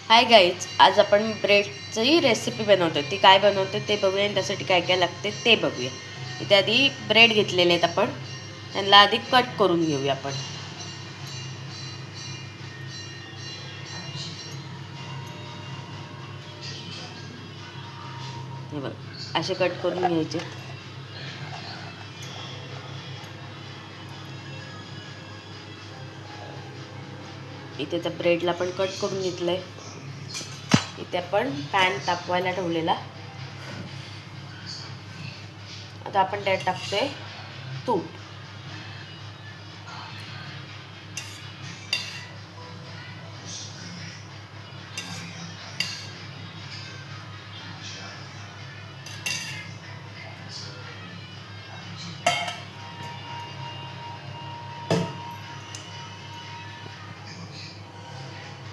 Hi guys, आज आपण ब्रेडची recipe बनवतो. ती काय बनवतो ते बघूया आणि त्यासाठी काय काय लागते ते बघूया. इथे आधी ब्रेड घेतलेले आहेत आपण, त्यांना आधी कट करून घेऊया आपण. हे बघ, असे कट करून घ्यायचे. इथे त्या ब्रेडला पण कट करून घेतलंय. इथे आपण पॅन तापवायला ठेवलेला. आता आपण त्यात टाकतोय तूप.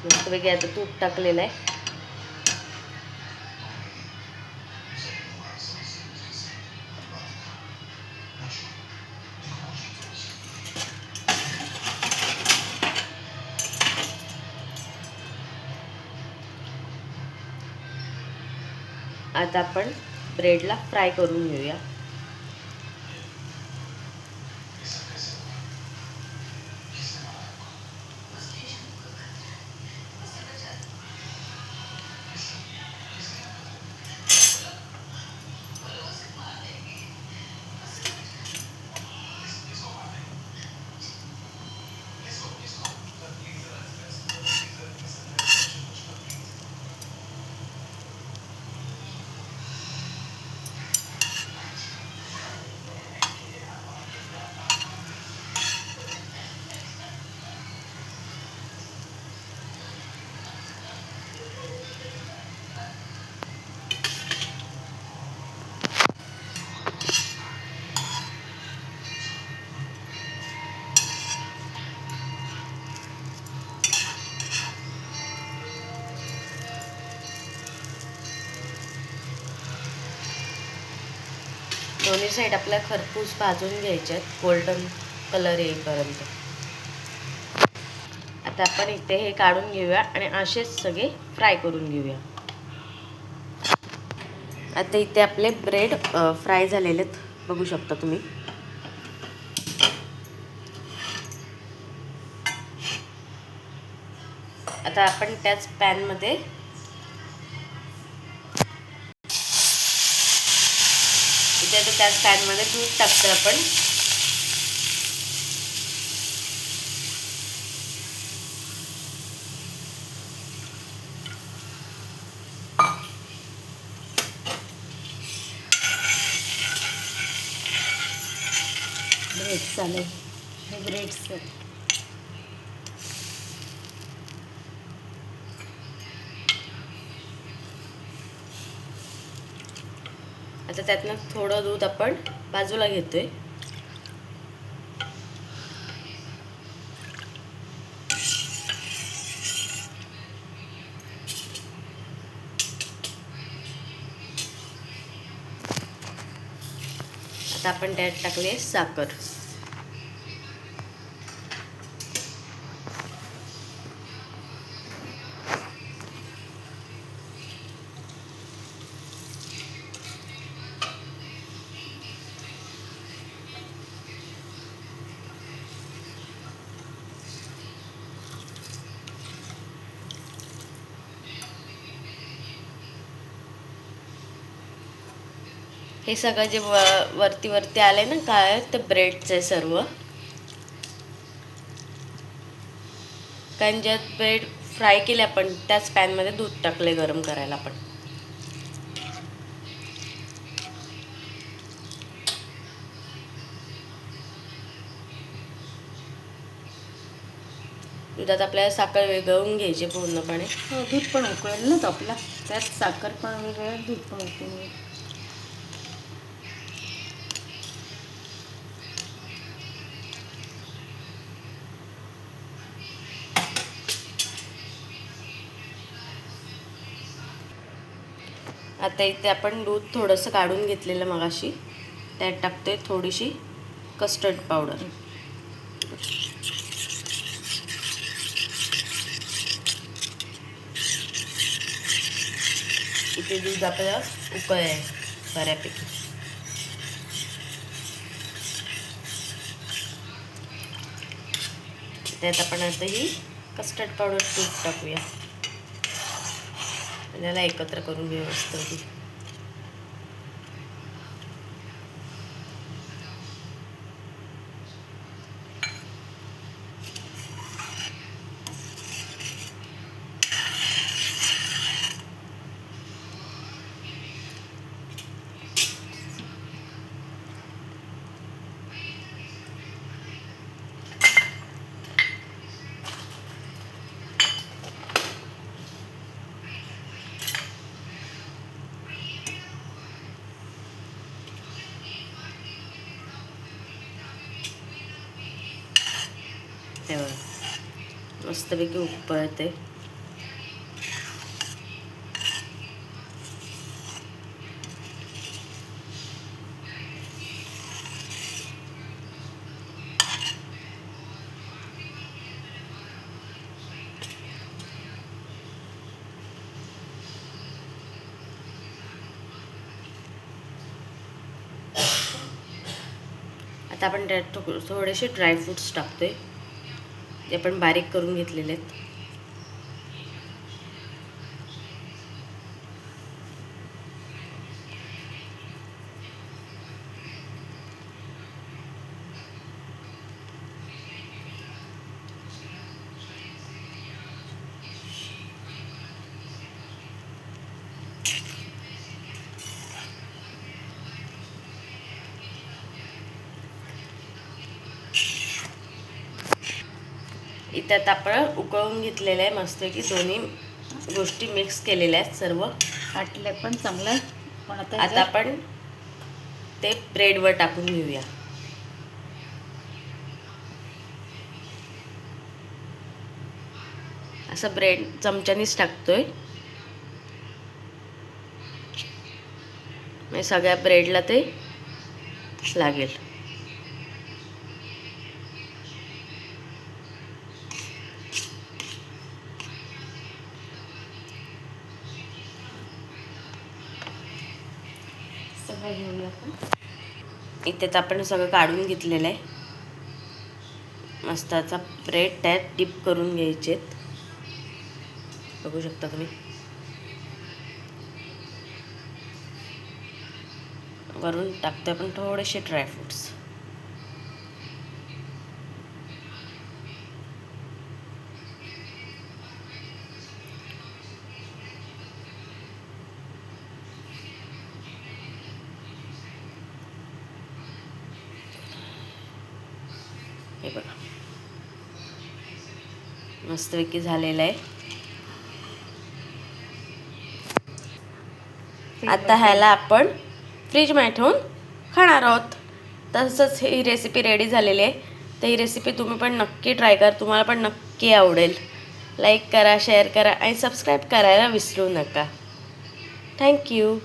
मस्तपैकी आता तूप टाकलेलं आहे. आता आपण ब्रेडला फ्राय करून घेऊया. दोन्ही साईड आपल्या खरपूस भाजून घ्यायच्यात गोल्डन कलर येईपर्यंत. आता आपण इथे हे काढून घेऊया आणि असेच सगळे फ्राय करून घेऊया. आता इथे आपले ब्रेड फ्राय झालेले आहेत, बघू शकता तुम्ही. आता आपण त्याच पॅनमध्ये इथे आता त्याच पॅनमध्ये दूध टाकतो आपण. ब्रेड चालेल, हे ब्रेड्स आता त्यातनं थोडं दूध आपण बाजूला घेतोय. आता आपण त्यात टाकले साखर. हे सगळं जे वरती वरती आले ना काय ते ब्रेडचे सर्व, कारण ज्यात ब्रेड फ्राय केले आपण त्याच पॅनमध्ये दूध टाकले गरम करायला आपण. दुधात आपल्याला साखर विरघळवून घ्यायची पूर्णपणे. दूध पण उकळेल ना, तर आपला त्यात साखर पण विरघळेल, दूध पण उकळेल. आता इथे आपण दूध थोडंसं काढून घेतलेलं मगाशी, त्यात टाकते थोडीशी कस्टर्ड पावडर. इथे दूध आपल्याला उकळ आहे बऱ्यापैकी. त्यात आपण आता ही कस्टर्ड पावडर दूध टाकूया. त्याला एकत्र करून घेऊ मस्त. तेव्हा मस्तपैकी उकळते. आता आपण त्यात थोडेसे ड्रायफ्रूट्स टाकतोय, जे आपण बारीक करून घेतलेले आहेत. इथं आपण उकळून घेतलेलं आहे मस्तपैकी. दोन्ही गोष्टी मिक्स केलेल्या आहेत सर्व. फाटले पण चांगलं. पण आता आपण ते ब्रेडवर टाकून घेऊया. असं ब्रेड चमच्यानीच टाकतोय, म्हणजे सगळ्या ब्रेडला ते लागेल. सगळं घेऊया आपण. इथे तर आपण सगळं काढून घेतलेलं आहे. मस्ताचा ब्रेड त्यात डिप करून घ्यायचेत. बघू शकता तुम्ही. वरून टाकतोय आपण थोडेसे ड्रायफ्रूट्स. हे बघा मस्तपैकी झालेलं आहे. आता ह्याला आपण फ्रीजमध्ये ठेवून खाणार आहोत. तसंच ही रेसिपी रेडी झालेली आहे. तर ही रेसिपी तुम्ही पण नक्की ट्राय करा, तुम्हाला पण नक्की आवडेल. लाईक करा, शेअर करा आणि सबस्क्राईब करायला विसरू नका. थँक्यू.